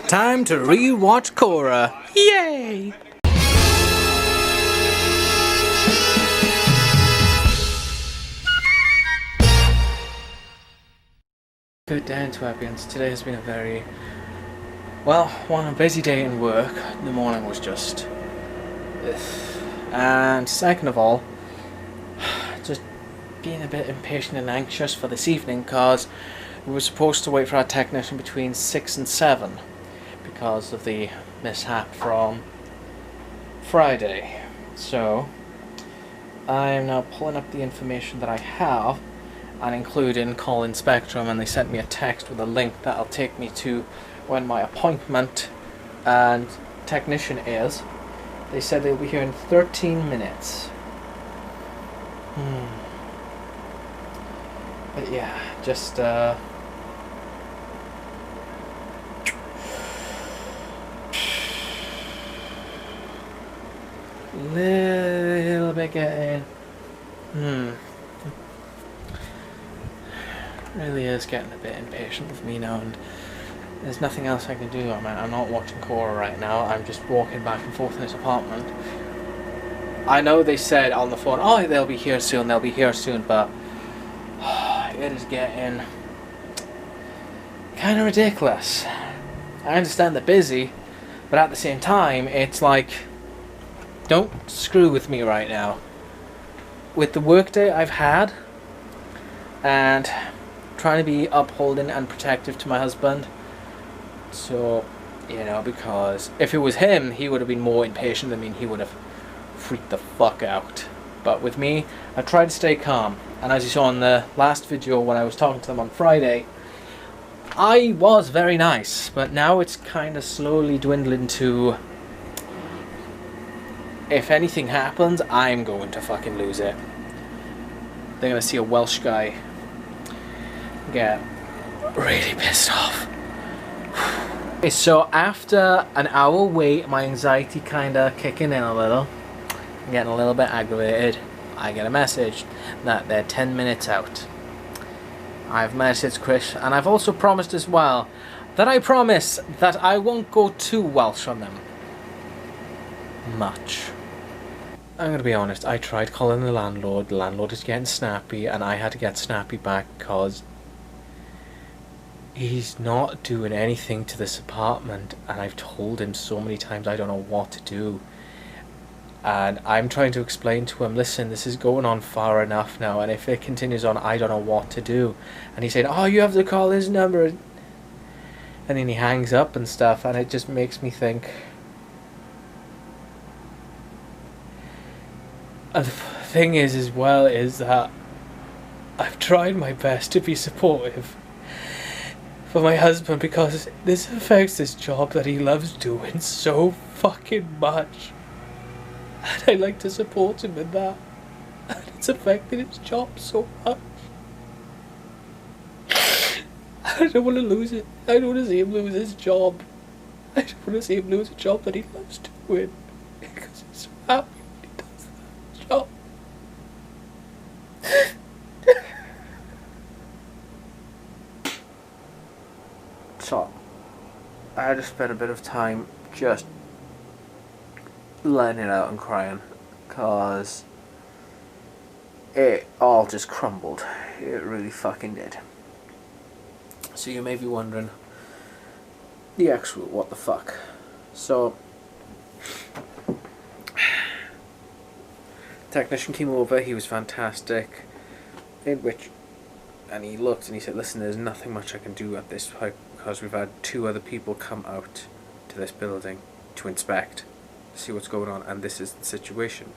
Time to re-watch Korra. Yay! Good day, Antwerpians. Today has been a very, a busy day in work. The morning was just... ugh. And second of all, just being a bit impatient and anxious for this evening because we were supposed to wait for our technician between 6 and 7 because of the mishap from Friday. So I am now pulling up the information that I have and including Colin Spectrum, and they sent me a text with a link that'll take me to when my appointment and technician is. They said they'll be here in 13 minutes. But yeah, just little bit getting really is getting a bit impatient with me now, and there's nothing else I can do. I'm not watching Korra right now. I'm just walking back and forth in his apartment. I know they said on the phone, oh, they'll be here soon, but it is getting kind of ridiculous. I understand they're busy, but at the same time, it's like, don't screw with me right now. With the workday I've had, and trying to be upholding and protective to my husband, so, because if it was him, he would have been more impatient than me, and he would have freaked the fuck out. But with me, I tried to stay calm, and as you saw in the last video when I was talking to them on Friday, I was very nice, but now it's kind of slowly dwindling to, if anything happens, I'm going to fucking lose it. They're going to see a Welsh guy get really pissed off. So after an hour wait, my anxiety kind of kicking in a little. I'm getting a little bit aggravated. I get a message that they're 10 minutes out. I've messaged Chris, and I've also promised as well that I promise that I won't go too Welsh on them. Much. I'm going to be honest, I tried calling the landlord is getting snappy, and I had to get snappy back because he's not doing anything to this apartment, and I've told him so many times I don't know what to do. And I'm trying to explain to him, listen, this is going on far enough now, and if it continues on, I don't know what to do. And he's saying, oh, you have to call his number. And then he hangs up and stuff, and it just makes me think. And the thing is, as well, is that I've tried my best to be supportive for my husband because this affects this job that he loves doing so fucking much. And I like to support him in that. And it's affecting his job so much. I don't want to lose it. I don't want to see him lose his job. I don't want to see him lose a job that he loves doing. Because he's so happy when he does that job. So, I had to spend a bit of time just letting it out and crying, cause it all just crumbled. It really fucking did. So you may be wondering, the actual what the fuck. So technician came over, he was fantastic, and he looked and he said, listen, there's nothing much I can do at this point because we've had 2 other people come out to this building to inspect, see what's going on, and this is the situation.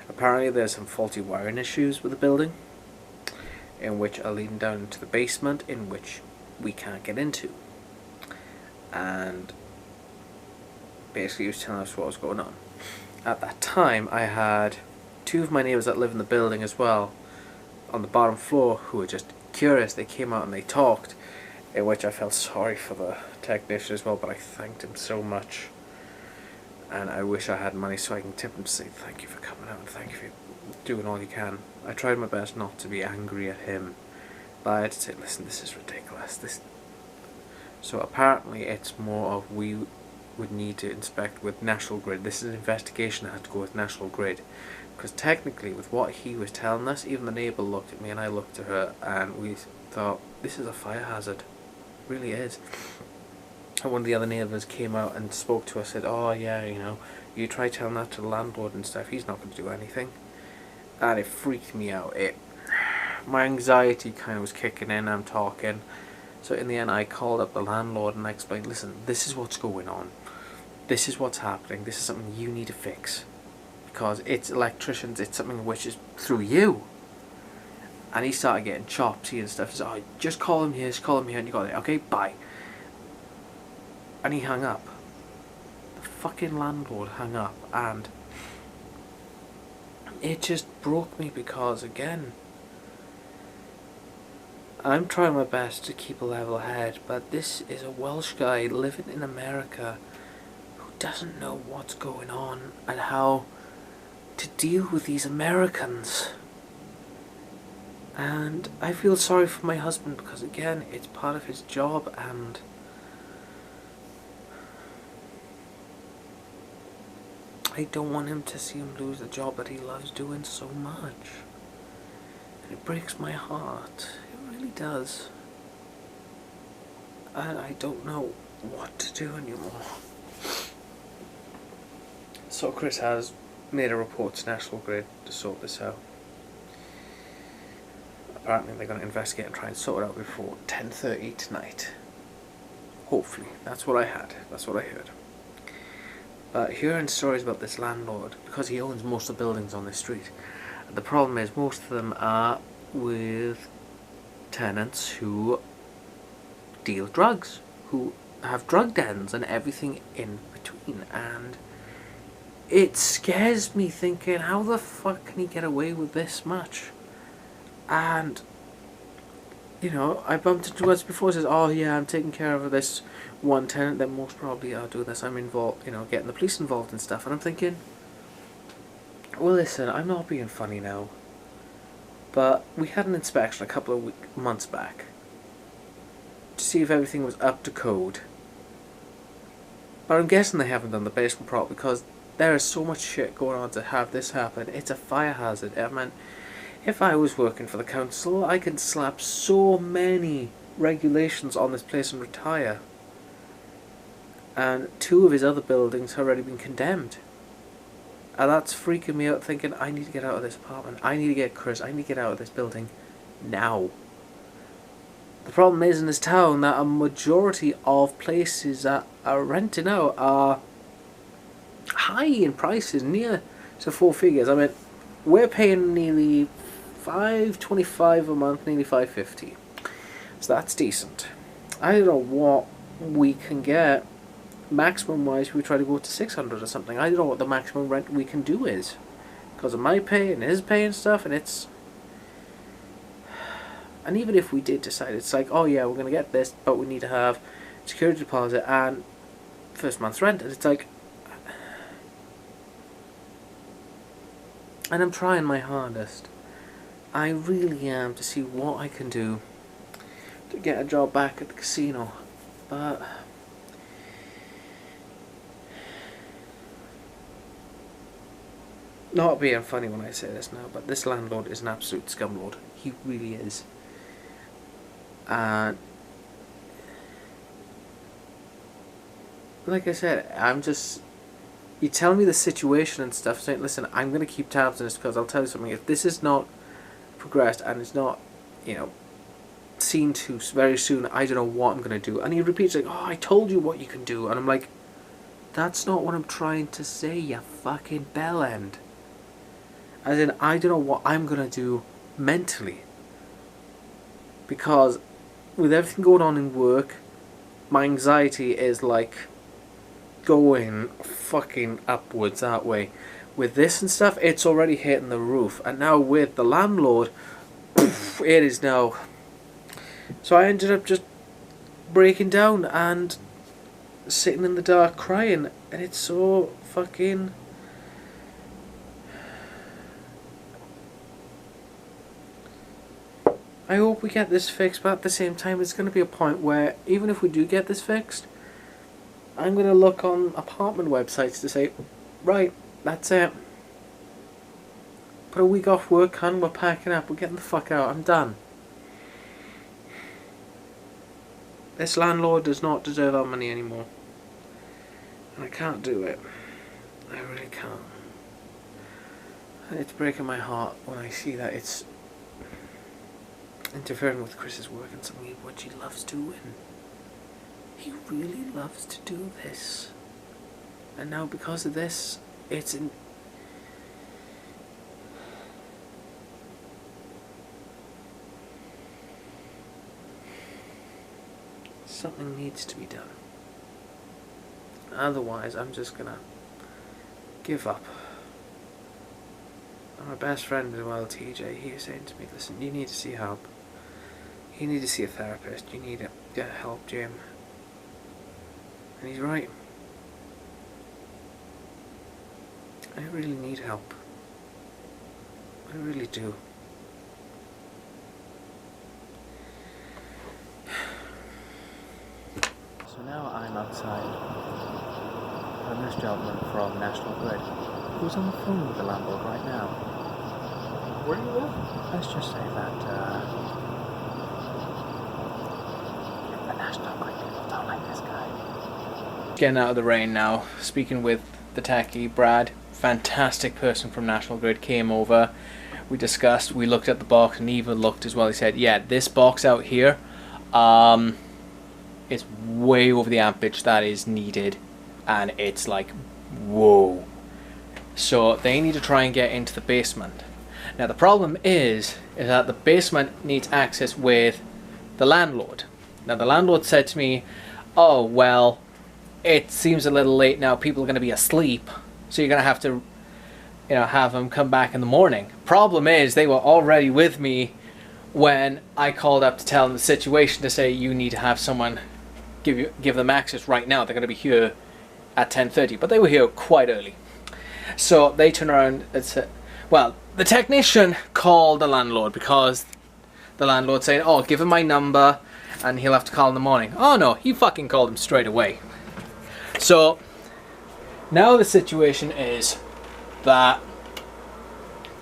Apparently there's some faulty wiring issues with the building, in which are leading down into the basement, in which we can't get into. And basically he was telling us what was going on. At that time I had 2 of my neighbours that live in the building as well, on the bottom floor, who were just curious. They came out and they talked, in which I felt sorry for the technician as well, but I thanked him so much. And I wish I had money so I can tip him to say thank you for coming out and thank you for doing all you can. I tried my best not to be angry at him, but I had to say, listen, this is ridiculous. So apparently it's more of we would need to inspect with National Grid. This is an investigation that had to go with National Grid. Because technically, with what he was telling us, even the neighbour looked at me and I looked at her and we thought, this is a fire hazard. It really is. And one of the other neighbours came out and spoke to us, said, oh yeah, you know, you try telling that to the landlord and stuff, he's not going to do anything. And it freaked me out. My anxiety kind of was kicking in, I'm talking. So in the end I called up the landlord and I explained, listen, this is what's going on. This is what's happening. This is something you need to fix. Because it's electricians, it's something which is through you. And he started getting choppy and stuff. He said, oh, just call him here, and you got it. Okay, bye. And he hung up. The fucking landlord hung up, and it just broke me because, again, I'm trying my best to keep a level head, but this is a Welsh guy living in America who doesn't know what's going on and how to deal with these Americans. And I feel sorry for my husband because, again, it's part of his job, and I don't want him to see him lose the job that he loves doing so much. And it breaks my heart. It really does. And I don't know what to do anymore. So Chris has made a report to National Grid to sort this out. Apparently they're going to investigate and try and sort it out before 10:30 tonight. Hopefully. That's what I had. That's what I heard. But hearing stories about this landlord, because he owns most of the buildings on this street, the problem is most of them are with tenants who deal drugs, who have drug dens and everything in between, and it scares me thinking, how the fuck can he get away with this much? And, you know, I bumped into us before, says, oh yeah, I'm taking care of this one tenant, then most probably I'll do this, I'm involved, you know, getting the police involved and stuff, and I'm thinking, well listen, I'm not being funny now, but we had an inspection a couple of months back to see if everything was up to code, but I'm guessing they haven't done the basement prop because there is so much shit going on to have this happen. It's a fire hazard. I mean, if I was working for the council, I could slap so many regulations on this place and retire. And 2 of his other buildings have already been condemned. And that's freaking me out, thinking, I need to get out of this apartment. I need to get Chris. I need to get out of this building now. The problem is in this town that a majority of places that are renting out are high in prices, near to 4 figures. I mean, we're paying nearly $5.25 a month, nearly $5.50. So that's decent. I don't know what we can get maximum wise. We try to go to 600 or something. I don't know what the maximum rent we can do is, because of my pay and his pay and stuff, and it's, and even if we did decide, it's like, oh yeah, we're gonna get this, but we need to have security deposit and first month's rent, and it's like, and I'm trying my hardest. I really am, to see what I can do to get a job back at the casino, but not being funny when I say this now, but this landlord is an absolute scumlord. He really is. And like I said, I'm just, you tell me the situation and stuff, saying, listen, I'm going to keep tabs on this, because I'll tell you something, if this is not progressed and it's not, you know, seen to very soon, I don't know what I'm going to do. And he repeats like, oh, I told you what you can do. And I'm like, that's not what I'm trying to say, you fucking bellend. As in, I don't know what I'm going to do mentally. Because with everything going on in work, my anxiety is like going fucking upwards that way. With this and stuff, it's already hitting the roof. And now with the landlord, poof, it is now. So I ended up just breaking down and sitting in the dark crying. And it's so fucking... I hope we get this fixed, but at the same time, it's going to be a point where, even if we do get this fixed, I'm going to look on apartment websites to say, right, that's it. Put a week off work, hun, we're packing up, we're getting the fuck out, I'm done. This landlord does not deserve our money anymore. And I can't do it. I really can't. And it's breaking my heart when I see that it's interfering with Chris's work and something what he loves doing. He really loves to do this. And now because of this, it's in... Something needs to be done. Otherwise, I'm just gonna give up. And my best friend as well, TJ, he is saying to me, listen, you need to see help. You need to see a therapist. You need to get help, Jim. And he's right. I really need help. I really do. So now I'm outside. And this gentleman from National Grid, who's on the phone with the landlord right now. Where do you live? Let's just say that the National Grid people don't like this guy. Getting out of the rain now, speaking with the techie, Brad, fantastic person from National Grid, came over. We discussed, we looked at the box, and even looked as well. He said, yeah, this box out here, it's way over the ampage that is needed, and it's like, whoa. So they need to try and get into the basement. Now the problem is that the basement needs access with the landlord. Now the landlord said to me, oh well, it seems a little late now, people are going to be asleep, so you're going to have to, you know, have them come back in the morning. Problem is, they were already with me when I called up to tell them the situation, to say you need to have someone give them access right now. They're going to be here at 10:30, but they were here quite early. So they turned around and said, well, the technician called the landlord because the landlord said, oh, give him my number and he'll have to call in the morning. Oh no, he fucking called him straight away. So now the situation is that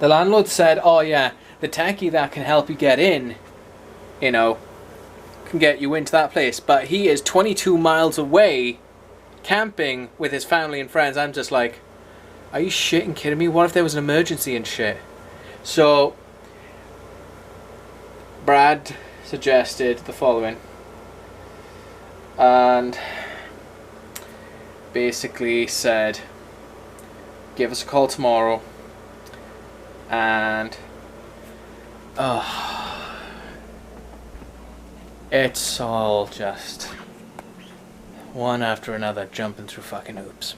the landlord said, oh yeah, the techie that can help you get in, you know, can get you into that place, but he is 22 miles away camping with his family and friends. I'm just like, are you shitting kidding me? What if there was an emergency and shit? So Brad suggested the following, and basically said, give us a call tomorrow, and it's all just one after another jumping through fucking hoops.